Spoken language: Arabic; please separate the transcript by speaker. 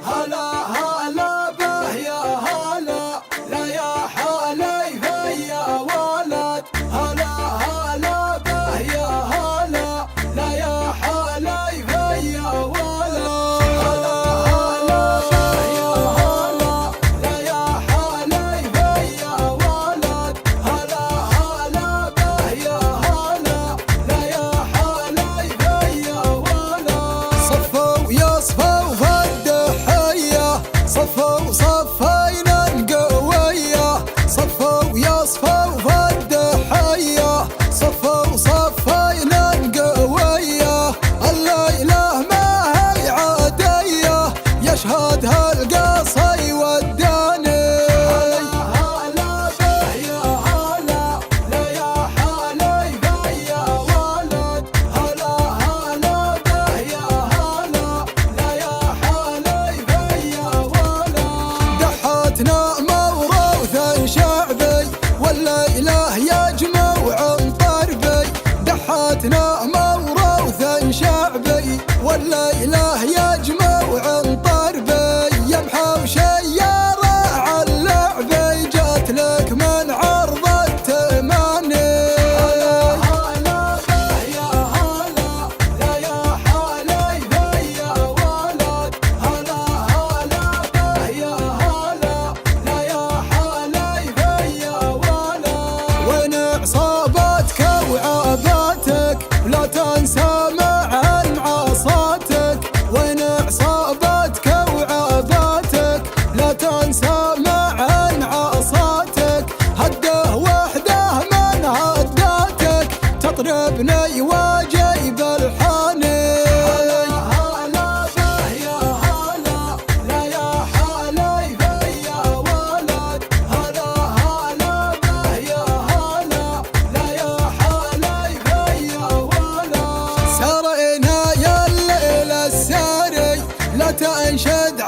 Speaker 1: هلا هلا به يا هلا، لا يا حالي فيا ولد. هلا هلا به يا هلا، لا يا حالي فيا ولد. هلا هلا به يا هلا، لا يا حالي فيا ولد. هلا هلا به يا هلا، لا يا حالي فيا ولد.
Speaker 2: صفوا يصفوا فالدحية، صفوا صفينا القوية. صفوا يصفوا فالدحية، صفوا صفينا القوية. الليلة ما هي عادية، يشهدها القصي والداني.
Speaker 1: هلا هلا به يا هلا، لا يا حالي فيا ولد. هلا هلا به يا هلا، لا يا حالي فيا ولد.
Speaker 2: دحاتنا موروث شعبي، والليلة يجمع عن طربي. دحاتنا موروث شعبي، والليلة يجمع عن طربي. يا محوشي يا راعى اللعبي، جات لك من عرض التماني.
Speaker 1: هلا به يا هلا، لا يا حالي فيا ولد. هلا هلا به يا هلا، لا يا حالي فيا ولد.
Speaker 2: وين عصابتك وعاباتك، لا تنسى معهن عصاتك. وين عصابتك وعاباتك، لا تنسى معهن عصاتك. هده وحده من هداتك، تطربني واجيب الحاني.
Speaker 1: هلا به يا هلا، لا يا حالي فيا ولد. هلا هلا به يا هلا، لا يا حالي فيا ولد.
Speaker 2: سرينا يا الليل الساري، لا تنشد